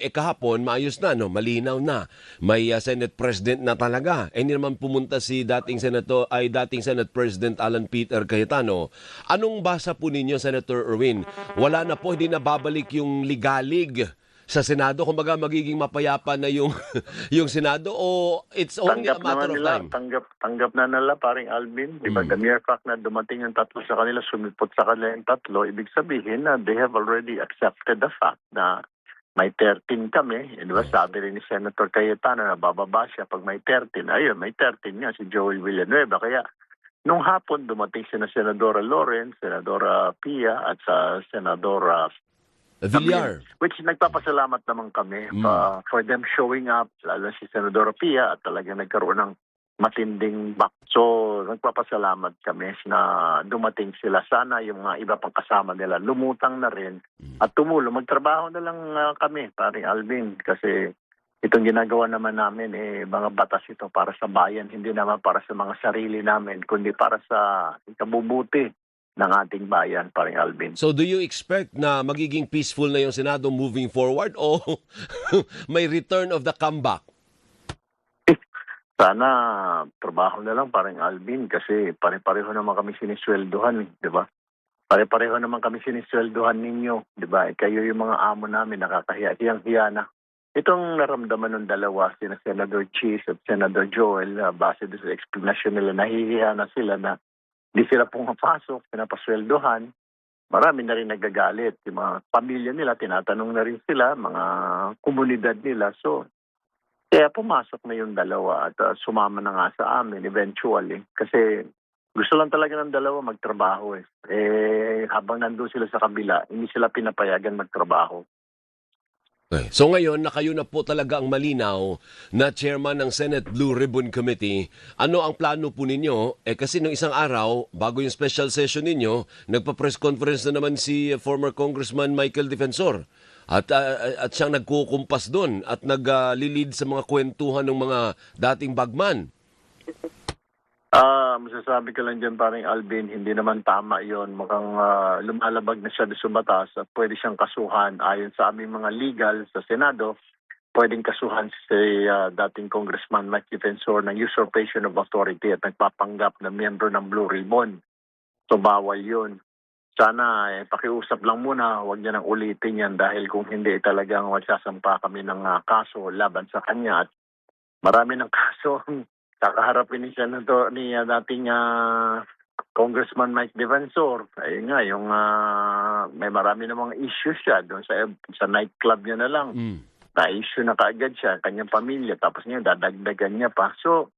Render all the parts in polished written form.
kahapon maayos na, no? Malinaw na. May Senate President na talaga. Hindi naman pumunta si dating Senate President Alan Peter Cayetano. Anong basa po ninyo, Senator Erwin? Wala na po, hindi na babalik yung ligalig sa Senado. Kumbaga magiging mapayapa na yung yung Senado, o it's only a Tanggap matter naman of nila, time? tanggap na nila, paring Alvin. Di ba, the mere fact na dumating yung tatlo sa kanila, sumipot sa kanila yung tatlo, ibig sabihin na they have already accepted the fact na may 13 kami. Di ba, sabi rin ni Senator Cayetano na bababa siya pag may 13. Ayun, may 13 nga si Joel Villanueva. Kaya nung hapon dumating si na Senadora Lawrence, Senadora Pia at sa Senadora Villar. which nagpapasalamat naman kami for them showing up, lalo si Senadora Pia, at talagang nagkaroon ng matinding back. So, nagpapasalamat kami na dumating sila. Sana yung mga iba pang kasama nila lumutang na rin at tumulong. Magtrabaho na lang kami, paring Alvin, kasi itong ginagawa naman namin, mga batas ito para sa bayan, hindi naman para sa mga sarili namin, kundi para sa ikabubuti ng ating bayan, paring Alvin. So do you expect na magiging peaceful na yung Senado moving forward, o may return of the comeback? Sana trabaho na lang, paring Alvin, kasi pare-pareho naman kami sinisweldohan, di ba? Pare-pareho naman kami sinisweldohan ninyo, di ba? Kayo yung mga amo namin, nakakahiya, hiyang-hiya na. Itong naramdaman ng dalawa, sina Senator Cheese at Senator Joel, base doon sa explanation nila, nahihiya na sila na di sila pumapasok, pinapasweldohan. Marami na rin nagagalit. Yung mga pamilya nila, tinatanong na rin sila, mga komunidad nila. So, kaya pumasok na yung dalawa at sumama na nga sa amin eventually. Kasi gusto lang talaga ng dalawa magtrabaho . Habang nandun sila sa kabila, hindi sila pinapayagan magtrabaho. Okay. So ngayon, na kayo na po talaga ang malinaw na chairman ng Senate Blue Ribbon Committee, ano ang plano po ninyo? Kasi nung isang araw, bago yung special session ninyo, nagpa-press conference na naman si former Congressman Michael Defensor. At siyang nagkukumpas doon at naglilid sa mga kwentuhan ng mga dating bagman. Masasabi ko lang dyan, paring Alvin, hindi naman tama yon. Mukhang lumalabag na siya sa batas at pwede siyang kasuhan. Ayon sa aming mga legal sa Senado, pwedeng kasuhan si dating Congressman Mike Defensor ng usurpation of authority at nagpapanggap na miyembro ng Blue Ribbon. So bawal yun. Sana pakiusap lang muna, huwag niya nang ulitin yan, dahil kung hindi talagang magsasampa kami ng kaso laban sa kanya. At marami ng kaso kakaharapin ni Senator ni dating Congressman Mike Defensor. Ayun nga, yung may marami na mga issues siya doon sa nightclub niya na lang. Na-issue na kaagad siya, kanyang pamilya, tapos niya dadagdagan niya pa. So,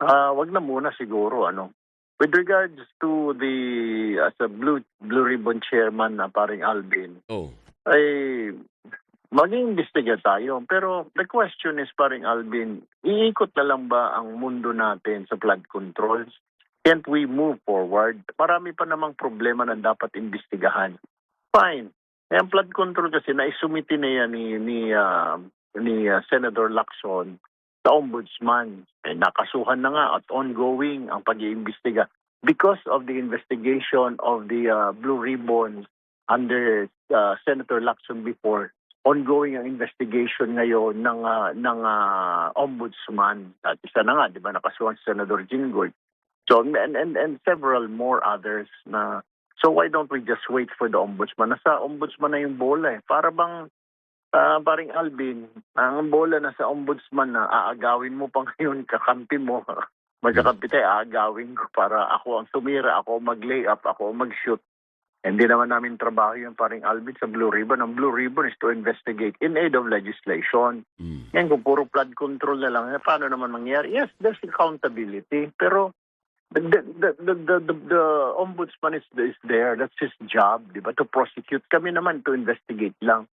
wag na muna siguro, ano. With regards to the as a Blue Ribbon Chairman na paring Alvin, ay maging imbestiga tayo. Pero the question is, paring Alvin, iikot na lang ba ang mundo natin sa flood controls? Can't we move forward? Marami pa namang problema na dapat imbestigahan. Fine. Ang flood control kasi naisumiti na yan ni Senator Lacson sa ombudsman. Nakasuhan na nga at ongoing ang pag-iimbestiga because of the investigation of the Blue Ribbon under Senator Lacson before. Ongoing ang investigation ngayon ng ombudsman. At isa na nga, di ba, nakasuhan si Senator Jinggoy. So, and several more others na. So why don't we just wait for the ombudsman? Nasa ombudsman na yung bola . Para bang, paring Alvin, ang bola nasa ombudsman na aagawin mo pa ngayon, kakampi mo. Magkakampi tayo, aagawin ko para ako ang tumira, ako ang mag-lay up, ako ang mag-shoot. Hindi naman namin trabaho yung paring Alvin sa Blue Ribbon. Ang Blue Ribbon is to investigate in aid of legislation. Yan, kung puro flood control na lang, paano naman mangyari? Yes, there's accountability. Pero the ombudsman is there. That's his job, di ba? To prosecute. Kami naman to investigate lang.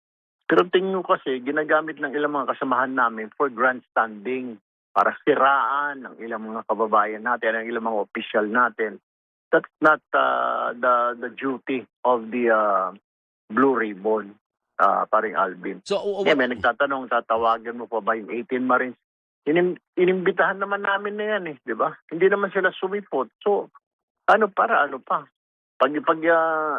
Pero tingin ko kasi, ginagamit ng ilang mga kasamahan namin for grandstanding, para siraan ng ilang mga kababayan natin, ng ilang mga opisyal natin. That's not the duty of the Blue Ribbon, paring Alvin. So, May nagtatanong, tatawagan mo pa ba yung 18 Marines? Inimbitahan naman namin na yan di ba? Hindi naman sila sumipot. So, ano pa? Pag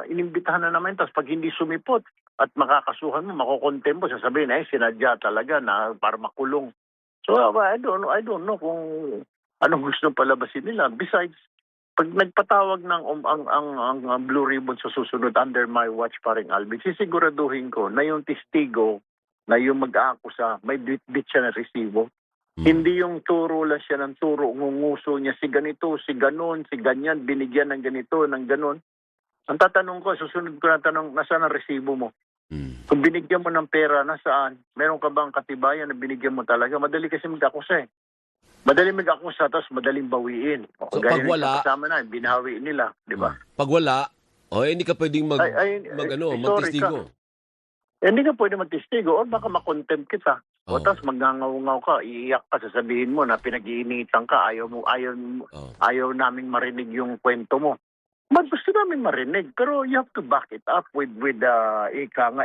inimbitahan na naman, tapos pag hindi sumipot, at makakasuhan mo, makokontem mo, sasabihin, sinadya talaga na para makulong. So, I don't know kung anong gusto palabasin nila. Besides, pag nagpatawag ng ang Blue Ribbon sa susunod under my watch, paring Alvin, sisiguraduhin ko na yung testigo na yung mag-aakusa, may bit siya na resibo. Hindi yung turo lang siya ng turo, ngunguso niya si ganito, si ganon, si ganyan, binigyan ng ganito, ng ganon. Ang tatanong ko, susunod ko na tanong, nasaan ang resibo mo? Kung binigyan mo ng pera, nasaan? Meron ka bang katibayan na binigyan mo talaga? Madali kasi mag-akusa eh. Madali mag-akusa, tapos madaling bawiin. So, Gaya pag ng wala, isang kasama na, binawi nila, di ba? pag wala, hindi ka pwedeng sorry magtestigo. Hindi ka pwede magtestigo or baka makontempt kita. O Oh. tapos magngangaw-ngaw ka, iiyak ka, sasabihin mo na pinag-iinitan ka, ayaw naming marinig yung kwento mo. Gusto namin marinig, pero you have to back it up with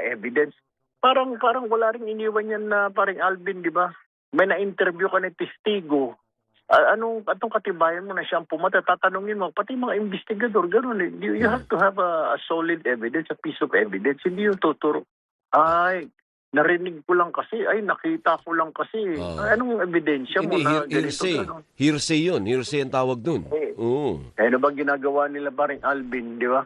evidence. Parang wala ring iniwan yan na paring Alvin, di ba? May na-interview ka ng testigo. Anong katibayan mo na siyang pumatay? Tatanungin mo, pati mga investigador, gano'n eh. You have to have a solid evidence, a piece of evidence. Hindi yung tuturo. Narinig ko lang kasi, nakita ko lang kasi. Anong ebidensya mo Hindi, na ganito? hearsay. Gano'n? Hearsay yun. Hearsay ang tawag dun. Oo. Ano ba ginagawa nila paring Alvin, di ba?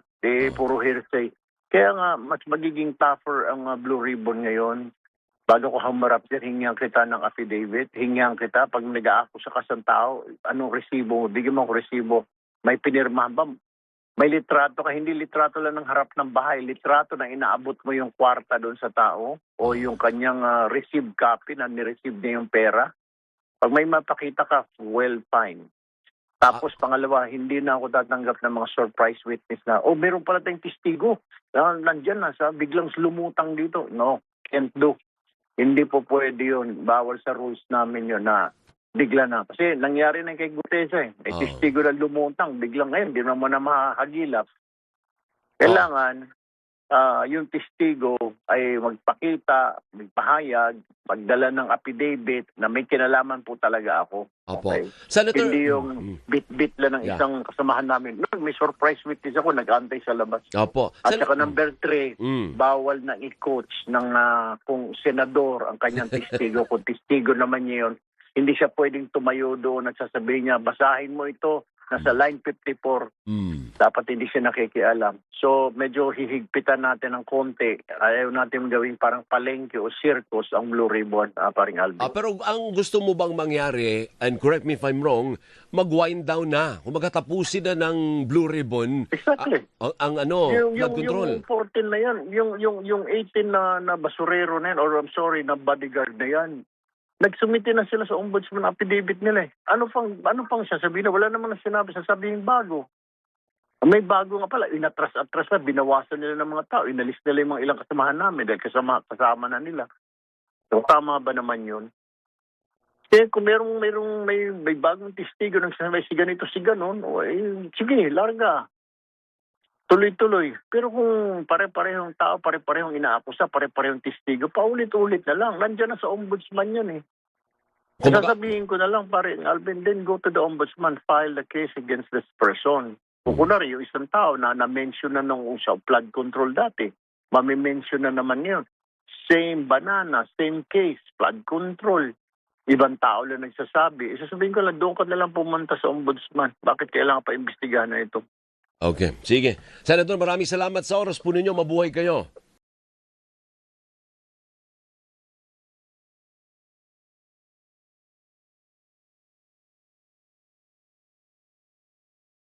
Puro hearsay. Kaya nga, mas magiging tougher ang Blue Ribbon ngayon. Bago ko humarap din, hingihan kita ng affidavit. Hingihan kita, pag nag-aakusa ka sa tao, anong resibo mo? Bigyan mo ako resibo. May pinirmahan ba? May litrato ka, hindi litrato lang ng harap ng bahay. Litrato na inaabot mo yung kwarta doon sa tao o yung kanyang received copy na nireceive niya yung pera. Pag may mapakita ka, well, fine. Tapos pangalawa, hindi na ako tatanggap ng mga surprise witness na, meron pala tayong testigo. Nandyan na, biglang lumutang dito. No, can't do. Hindi po pwede yun. Bawal sa rules namin yun na bigla na. Kasi nangyari na kay Gutesa eh. May testigo na lumutang. Biglang ngayon, di naman na mahagilap. Kailangan, yung testigo ay magpakita, magpahayag, magdala ng affidavit na may kinalaman po talaga ako. Opo. Okay? Senator, Hindi yung bit-bit lang ng isang kasamahan namin. No, may surprise witness ako, nag-antay sa labas. Opo. At saka number 3, bawal na i-coach ng kung senador ang kanyang testigo. Kung testigo naman niya yun, hindi siya pwedeng tumayo doon at sasabihin niya, basahin mo ito, nasa line 54. Dapat hindi siya nakikialam. So, medyo hihigpitan natin ng konti. Ayaw natin gawing parang palengke o circus ang Blue Ribbon, paring Alvin. Pero ang gusto mo bang mangyari, and correct me if I'm wrong, mag-wind down na. Kung tapusin na ng Blue Ribbon, Exactly. ang flood control. Yung 14 na yan, yung 18 na basurero na yan, or I'm sorry, na bodyguard na yan, nagsumite na sila sa ombudsman affidavit nila eh. Ano pang sasabihin na? Wala naman na sinabi, sasabihin bago. May bago nga pala, inatras-atras na, binawasan nila ng mga tao, inalis nila yung mga ilang kasamahan namin dahil kasama na nila. So, tama ba naman yun? Kaya kung may bagong testigo ng sinabi, si ganito, si ganon, sige, larga. Tuloy-tuloy. Pero kung pare-parehong tao, pare-parehong inaakusa, pare-parehong testigo, paulit-ulit na lang. Nandiyan na sa ombudsman yan eh. Sasabihin ko na lang, Alvin, then go to the ombudsman, file the case against this person. Kung kunwari, yung isang tao na na-mention na nung sa flood control dati, mami-mention na naman yun. Same banana, same case, flood control. Ibang tao lang nagsasabi. Isasabihin ko lang, doon ka na lang pumunta sa ombudsman. Bakit kailangan pa imbestigahan na ito? Okay, sige. Senator, maraming salamat sa oras po ninyo. Mabuhay kayo.